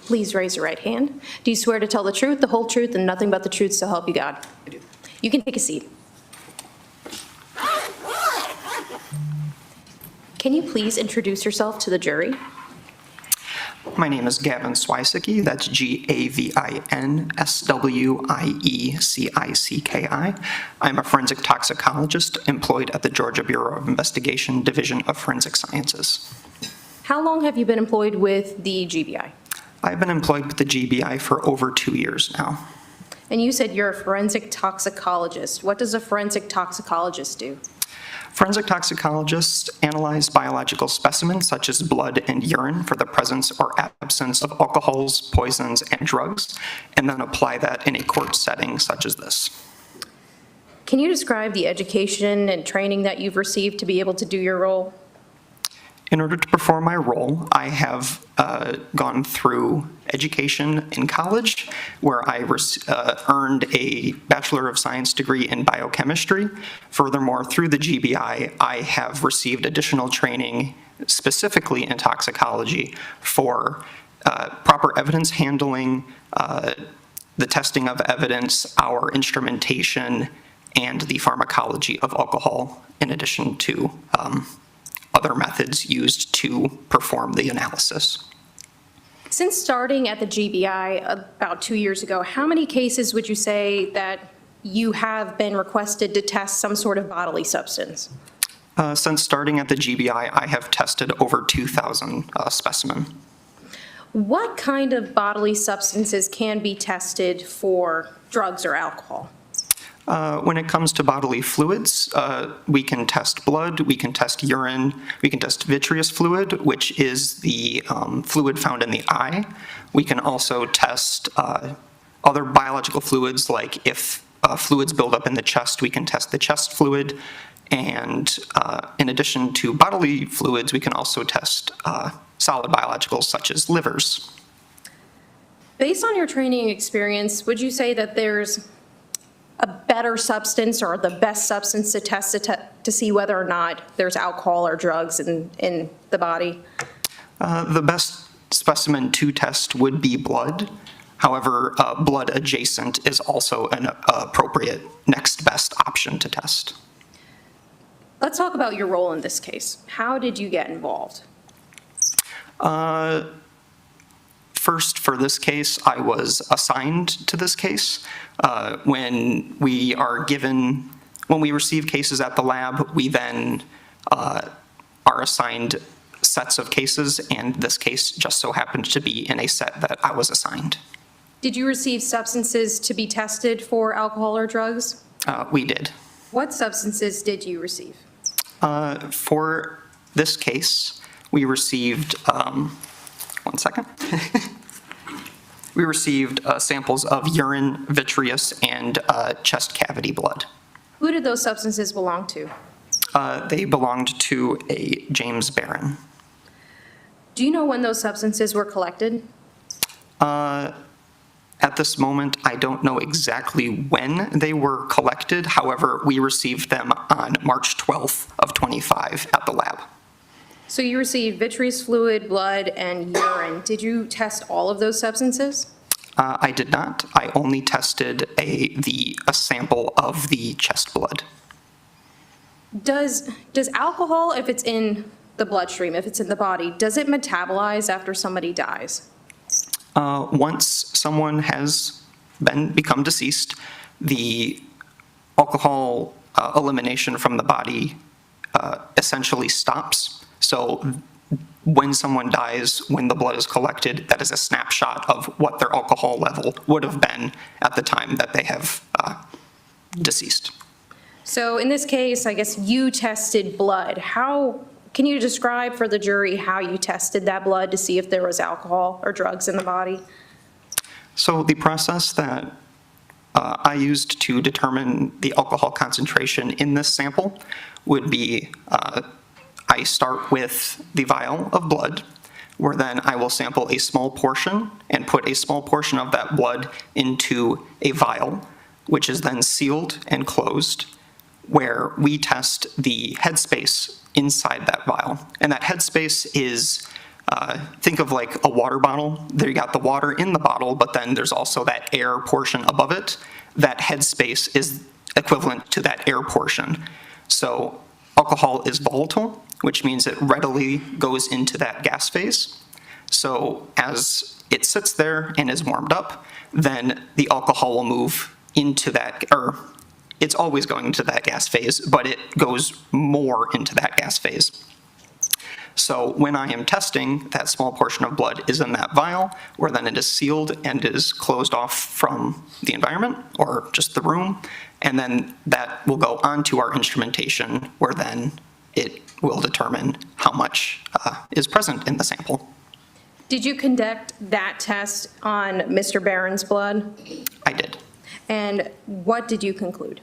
Please raise your right hand. Do you swear to tell the truth, the whole truth, and nothing but the truth, so help you God? I do. You can take a seat. Can you please introduce yourself to the jury? My name is Gavin Swiecicki. That's Gavin I'm a forensic toxicologist employed at the Georgia Bureau of Investigation Division of Forensic Sciences. How long have you been employed with the GBI? I've been employed with the GBI for over 2 years now. And you said you're a forensic toxicologist. What does a forensic toxicologist do? Forensic toxicologists analyze biological specimens such as blood and urine for the presence or absence of alcohols, poisons, and drugs, and then apply that in a court setting such as this. Can you describe the education and training that you've received to be able to do your role? In order to perform my role, I have gone through education in college, where I earned a Bachelor of Science degree in biochemistry. Furthermore, through the GBI, I have received additional training specifically in toxicology for proper evidence handling, the testing of evidence, our instrumentation, and the pharmacology of alcohol, in addition to other methods used to perform the analysis. Since starting at the GBI about 2 years ago, how many cases would you say that you have been requested to test some sort of bodily substance? Since starting at the GBI, I have tested over 2,000 specimens. What kind of bodily substances can be tested for drugs or alcohol? When it comes to bodily fluids, we can test blood, we can test urine, we can test vitreous fluid, which is the fluid found in the eye. We can also test other biological fluids, like if fluids build up in the chest, we can test the chest fluid. And in addition to bodily fluids, we can also test solid biologicals such as livers. Based on your training experience, would you say that there's a better substance or the best substance to test to see whether or not there's alcohol or drugs in the body? The best specimen to test would be blood. However, blood adjacent is also an appropriate next best option to test. Let's talk about your role in this case. How did you get involved? First, for this case, I was assigned to this case. When we receive cases at the lab, we then are assigned sets of cases, and this case just so happened to be in a set that I was assigned. Did you receive substances to be tested for alcohol or drugs? We did. What substances did you receive? For this case, we received, one second. We received samples of urine, vitreous, and chest cavity blood. Who did those substances belong to? They belonged to a James Barron. Do you know when those substances were collected? At this moment, I don't know exactly when they were collected. However, we received them on March 12th of 25 at the lab. So you received vitreous fluid, blood, and urine. Did you test all of those substances? I did not. I only tested a sample of the chest blood. Does alcohol, if it's in the bloodstream, if it's in the body, does it metabolize after somebody dies? Once someone has become deceased, the alcohol elimination from the body essentially stops. So when someone dies, when the blood is collected, that is a snapshot of what their alcohol level would have been at the time that they have deceased. So in this case, I guess you tested blood. Can you describe for the jury how you tested that blood to see if there was alcohol or drugs in the body? So the process that I used to determine the alcohol concentration in this sample would be I start with the vial of blood, where then I will sample a small portion and put a small portion of that blood into a vial, which is then sealed and closed, where we test the headspace inside that vial. And that headspace is Think of like a water bottle. There you got the water in the bottle, but then there's also that air portion above it. That headspace is equivalent to that air portion. So alcohol is volatile, which means it readily goes into that gas phase. So as it sits there and is warmed up, then the alcohol will move into that, or it's always going into that gas phase, but it goes more into that gas phase. So when I am testing, that small portion of blood is in that vial, where then it is sealed and is closed off from the environment or just the room, and then that will go onto our instrumentation, where then it will determine how much is present in the sample. Did you conduct that test on Mr. Barron's blood? I did. And what did you conclude?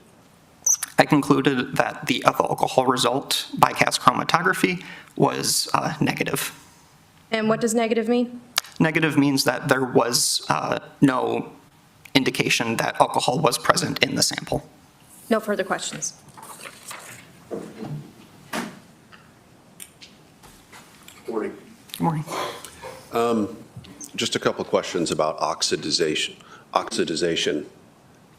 I concluded that the ethyl alcohol result by gas chromatography was negative. And what does negative mean? Negative means that there was no indication that alcohol was present in the sample. No further questions. Morning. Good morning. Just a couple of questions about oxidization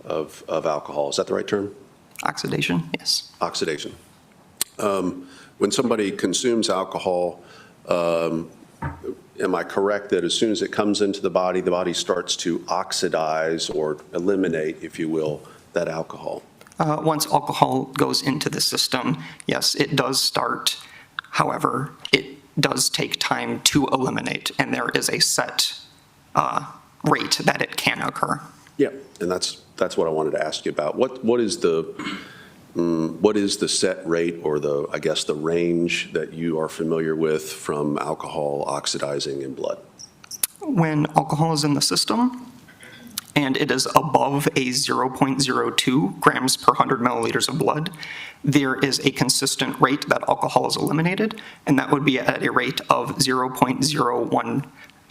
of alcohol. Is that the right term? Oxidation, yes. Oxidation. When somebody consumes alcohol, am I correct that as soon as it comes into the body starts to oxidize or eliminate, if you will, that alcohol? Once alcohol goes into the system, yes, it does start. However, it does take time to eliminate, and there is a set rate that it can occur. Yeah, and that's what I wanted to ask you about. What is the set rate, or I guess the range that you are familiar with from alcohol oxidizing in blood? When alcohol is in the system and it is above a 0.02 grams per 100 milliliters of blood, there is a consistent rate that alcohol is eliminated, and that would be at a rate of 0.010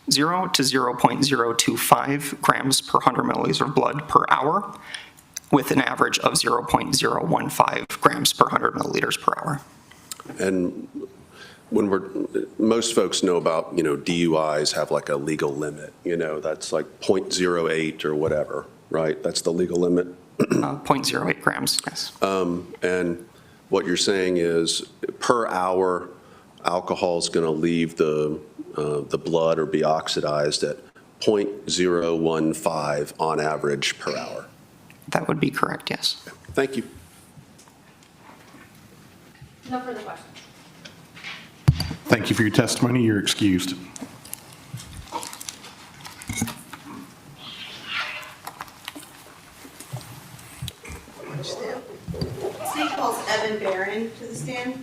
to 0.025 grams per 100 milliliters of blood per hour, with an average of 0.015 grams per 100 milliliters per hour. And most folks know about, DUIs have like a legal limit, that's like 0.08 or whatever, right? That's the legal limit? 0.08 grams, yes. And what you're saying is per hour, alcohol is going to leave the blood or be oxidized at 0.015 on average per hour. That would be correct, yes. Thank you. No further questions. Thank you for your testimony. You're excused. State calls Evan Barron to the stand.